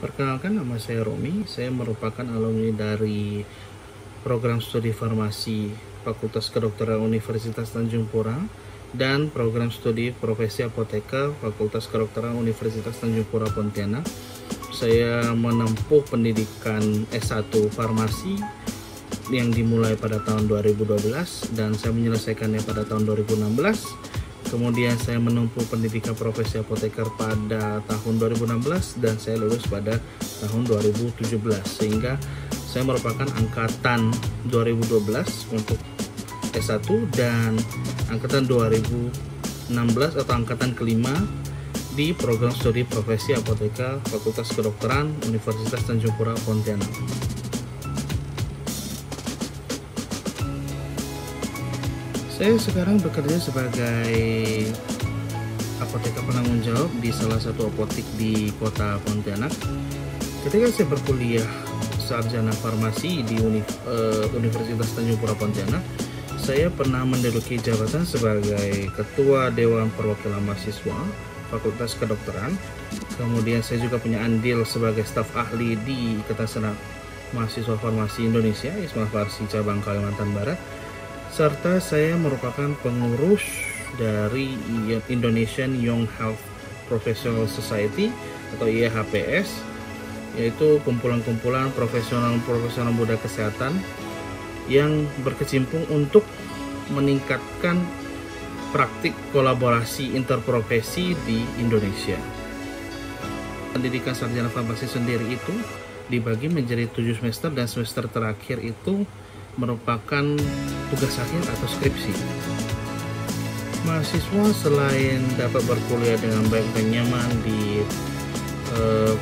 Perkenalkan, nama saya Romi. Saya merupakan alumni dari program studi farmasi Fakultas Kedokteran Universitas Tanjung Pura dan program studi profesi apoteker Fakultas Kedokteran Universitas Tanjung Pura Pontianak. Saya menempuh pendidikan S1 farmasi yang dimulai pada tahun 2012 dan saya menyelesaikannya pada tahun 2016. Kemudian saya menempuh pendidikan profesi apoteker pada tahun 2016 dan saya lulus pada tahun 2017, sehingga saya merupakan angkatan 2012 untuk S1 dan angkatan 2016 atau angkatan kelima di program studi profesi apoteker Fakultas Kedokteran Universitas Tanjung Pura Pontianak. Saya sekarang bekerja sebagai apoteker penanggung jawab di salah satu apotek di kota Pontianak. Ketika saya berkuliah sarjana farmasi di Universitas Tanjung Pura Pontianak, saya pernah menduduki jabatan sebagai Ketua Dewan Perwakilan Mahasiswa Fakultas Kedokteran. Kemudian saya juga punya andil sebagai staf ahli di Ikatan Senat Mahasiswa Farmasi Indonesia, ISMA Farsi Cabang Kalimantan Barat. Serta saya merupakan pengurus dari Indonesian Young Health Professional Society atau IHPS, yaitu kumpulan-kumpulan profesional muda kesehatan yang berkecimpung untuk meningkatkan praktik kolaborasi interprofesi di Indonesia. Pendidikan sarjana farmasi sendiri itu dibagi menjadi 7 semester dan semester terakhir itu merupakan tugas akhir atau skripsi. Mahasiswa selain dapat berkuliah dengan baik dan nyaman di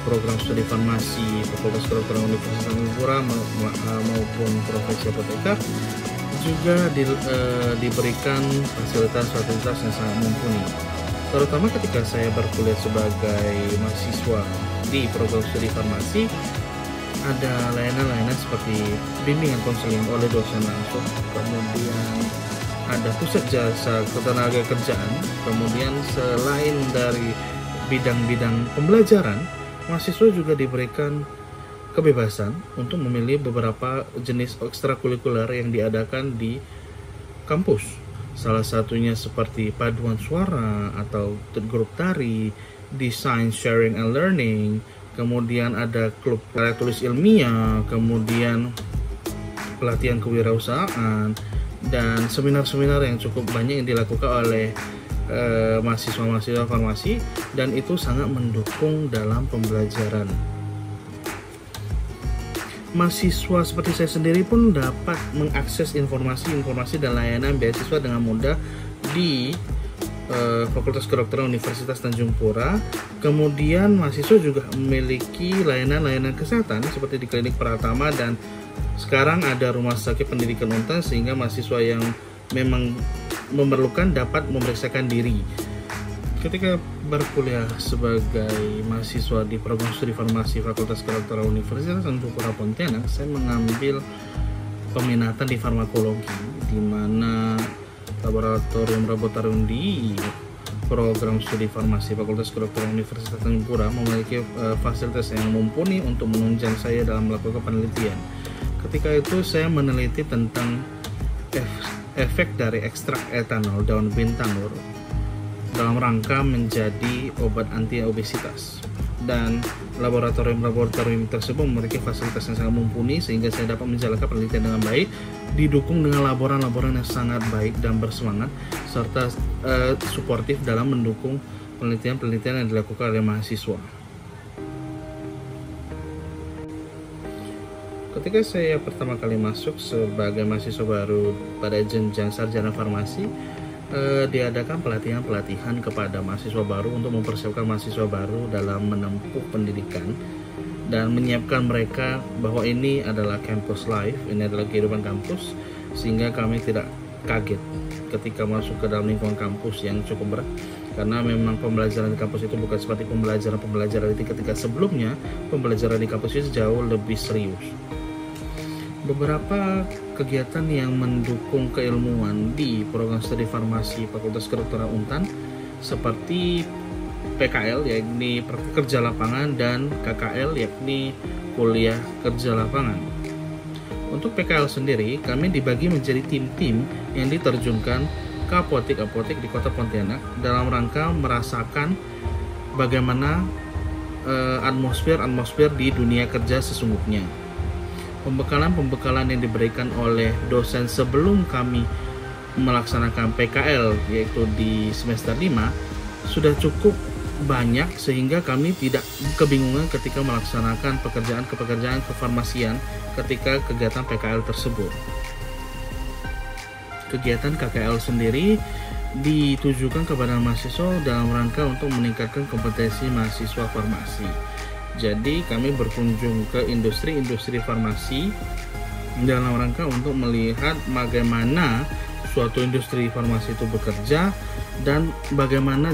program studi farmasi Fakultas Kedokteran Universitas Tanjung Pura maupun profesi apoteker, juga diberikan fasilitas-fasilitas yang sangat mumpuni. Terutama ketika saya berkuliah sebagai mahasiswa di program studi farmasi, ada layanan-layanan seperti bimbingan konseling oleh dosen langsung, kemudian ada pusat jasa ketenaga kerjaan. Kemudian selain dari bidang-bidang pembelajaran, mahasiswa juga diberikan kebebasan untuk memilih beberapa jenis ekstrakurikuler yang diadakan di kampus. Salah satunya seperti paduan suara atau grup tari, design, sharing and learning, kemudian ada klub karya tulis ilmiah, kemudian pelatihan kewirausahaan, dan seminar-seminar yang cukup banyak yang dilakukan oleh mahasiswa-mahasiswa farmasi, dan itu sangat mendukung dalam pembelajaran. Mahasiswa seperti saya sendiri pun dapat mengakses informasi dan layanan beasiswa dengan mudah di Fakultas Kedokteran Universitas Tanjung Pura. Kemudian mahasiswa juga memiliki layanan-layanan kesehatan seperti di klinik Pratama, dan sekarang ada rumah sakit pendidikan Untan, sehingga mahasiswa yang memang memerlukan dapat memeriksakan diri. Ketika berkuliah sebagai mahasiswa di program studi farmasi Fakultas Kedokteran Universitas Tanjung Pura Pontianak, saya mengambil peminatan di farmakologi, di mana laboratorium di program studi farmasi Fakultas Kedokteran Universitas Tanjung Pura memiliki fasilitas yang mumpuni untuk menunjang saya dalam melakukan penelitian. Ketika itu saya meneliti tentang efek dari ekstrak etanol daun bintangur dalam rangka menjadi obat anti obesitas, dan laboratorium tersebut memiliki fasilitas yang sangat mumpuni sehingga saya dapat menjalankan penelitian dengan baik, didukung dengan laboran-laboran yang sangat baik dan bersemangat, serta suportif dalam mendukung penelitian-penelitian yang dilakukan oleh mahasiswa. Ketika saya pertama kali masuk sebagai mahasiswa baru pada jenjang sarjana farmasi, diadakan pelatihan kepada mahasiswa baru untuk mempersiapkan mahasiswa baru dalam menempuh pendidikan dan menyiapkan mereka bahwa ini adalah campus life, ini adalah kehidupan kampus, sehingga kami tidak kaget ketika masuk ke dalam lingkungan kampus yang cukup berat, karena memang pembelajaran di kampus itu bukan seperti pembelajaran di ketika sebelumnya. Pembelajaran di kampus itu jauh lebih serius. Beberapa kegiatan yang mendukung keilmuan di program studi farmasi Fakultas Kedokteran Untan seperti PKL yakni praktik kerja lapangan dan KKL yakni kuliah kerja lapangan. Untuk PKL sendiri kami dibagi menjadi tim-tim yang diterjunkan ke apotek-apotek di Kota Pontianak dalam rangka merasakan bagaimana atmosfer di dunia kerja sesungguhnya. Pembekalan yang diberikan oleh dosen sebelum kami melaksanakan PKL yaitu di semester 5 sudah cukup banyak sehingga kami tidak kebingungan ketika melaksanakan pekerjaan kefarmasian ketika kegiatan PKL tersebut. Kegiatan KKL sendiri ditujukan kepada mahasiswa dalam rangka untuk meningkatkan kompetensi mahasiswa farmasi. Jadi kami berkunjung ke industri-industri farmasi dalam rangka untuk melihat bagaimana suatu industri farmasi itu bekerja dan bagaimana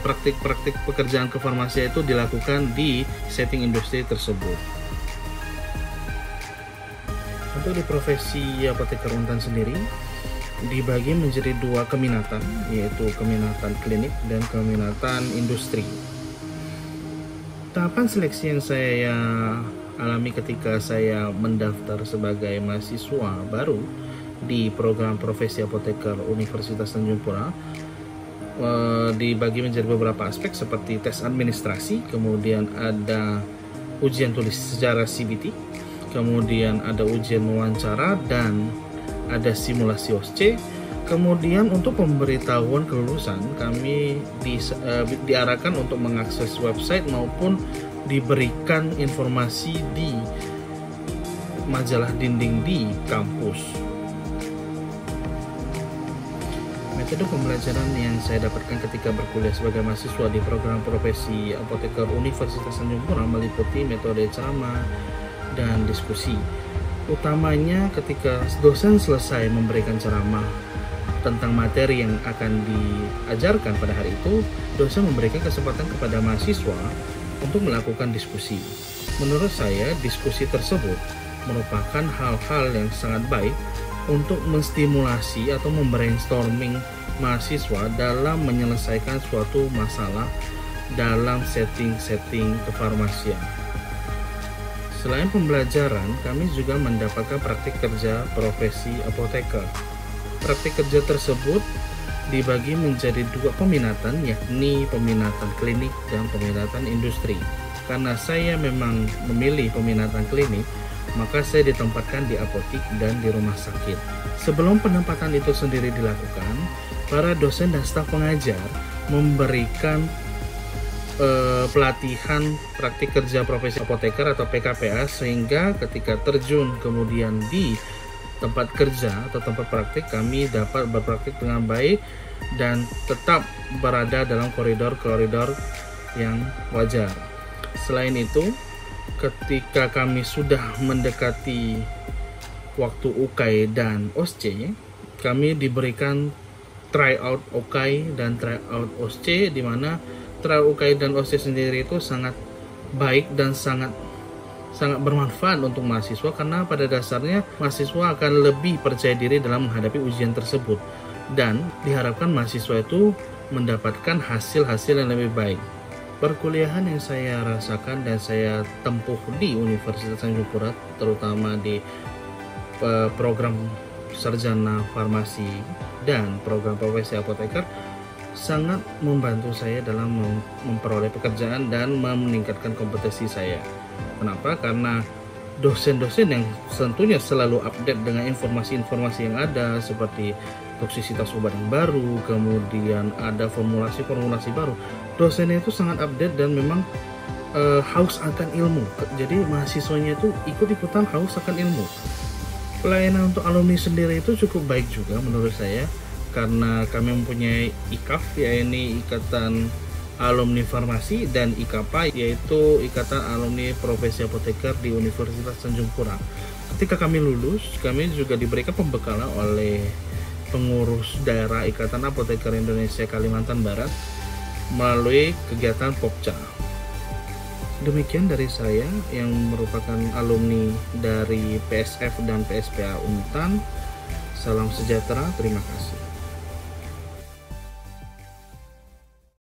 praktik-praktik pekerjaan kefarmasian itu dilakukan di setting industri tersebut. Untuk di profesi apoteker untan sendiri dibagi menjadi dua keminatan, yaitu keminatan klinik dan keminatan industri. Tahapan seleksi yang saya alami ketika saya mendaftar sebagai mahasiswa baru di program profesi apoteker Universitas Tanjung Pura dibagi menjadi beberapa aspek seperti tes administrasi, kemudian ada ujian tulis sejarah CBT, kemudian ada ujian wawancara dan ada simulasi OSCE. Kemudian untuk pemberitahuan kelulusan kami diarahkan untuk mengakses website maupun diberikan informasi di majalah dinding di kampus. Metode pembelajaran yang saya dapatkan ketika berkuliah sebagai mahasiswa di program profesi apoteker Universitas Tanjung Pura meliputi metode ceramah dan diskusi. Utamanya ketika dosen selesai memberikan ceramah tentang materi yang akan diajarkan pada hari itu, dosen memberikan kesempatan kepada mahasiswa untuk melakukan diskusi. Menurut saya, diskusi tersebut merupakan hal-hal yang sangat baik untuk menstimulasi atau membrainstorming mahasiswa dalam menyelesaikan suatu masalah dalam setting kefarmasian. Selain pembelajaran, kami juga mendapatkan praktik kerja profesi apoteker. Praktik kerja tersebut dibagi menjadi dua peminatan, yakni peminatan klinik dan peminatan industri. Karena saya memang memilih peminatan klinik, maka saya ditempatkan di apotik dan di rumah sakit. Sebelum penempatan itu sendiri dilakukan, para dosen dan staf pengajar memberikan pelatihan praktik kerja profesi apoteker atau PKPA, sehingga ketika terjun kemudian di tempat kerja atau tempat praktik kami dapat berpraktik dengan baik dan tetap berada dalam koridor-koridor yang wajar. Selain itu, ketika kami sudah mendekati waktu UKAI dan OSCE, kami diberikan tryout UKAI dan tryout OSCE, di mana tryout UKAI dan OSCE sendiri itu sangat baik dan sangat bermanfaat untuk mahasiswa, karena pada dasarnya mahasiswa akan lebih percaya diri dalam menghadapi ujian tersebut dan diharapkan mahasiswa itu mendapatkan hasil-hasil yang lebih baik. Perkuliahan yang saya rasakan dan saya tempuh di Universitas Tanjung Pura, terutama di program sarjana farmasi dan program profesi apoteker, sangat membantu saya dalam memperoleh pekerjaan dan meningkatkan kompetensi saya. Kenapa? Karena dosen-dosen yang tentunya selalu update dengan informasi-informasi yang ada, seperti toksisitas obat yang baru, kemudian ada formulasi-formulasi baru. Dosennya itu sangat update dan memang haus akan ilmu. Jadi mahasiswanya itu ikut-ikutan haus akan ilmu. Pelayanan untuk alumni sendiri itu cukup baik juga menurut saya, karena kami mempunyai IKAF, yaitu Ikatan Alumni Farmasi, dan IKAPA, yaitu Ikatan Alumni Profesi Apoteker di Universitas Tanjung Pura. Ketika kami lulus, kami juga diberikan pembekalan oleh pengurus daerah Ikatan Apoteker Indonesia Kalimantan Barat melalui kegiatan Pokja. Demikian dari saya yang merupakan alumni dari PSF dan PSPA Untan. Salam sejahtera, terima kasih.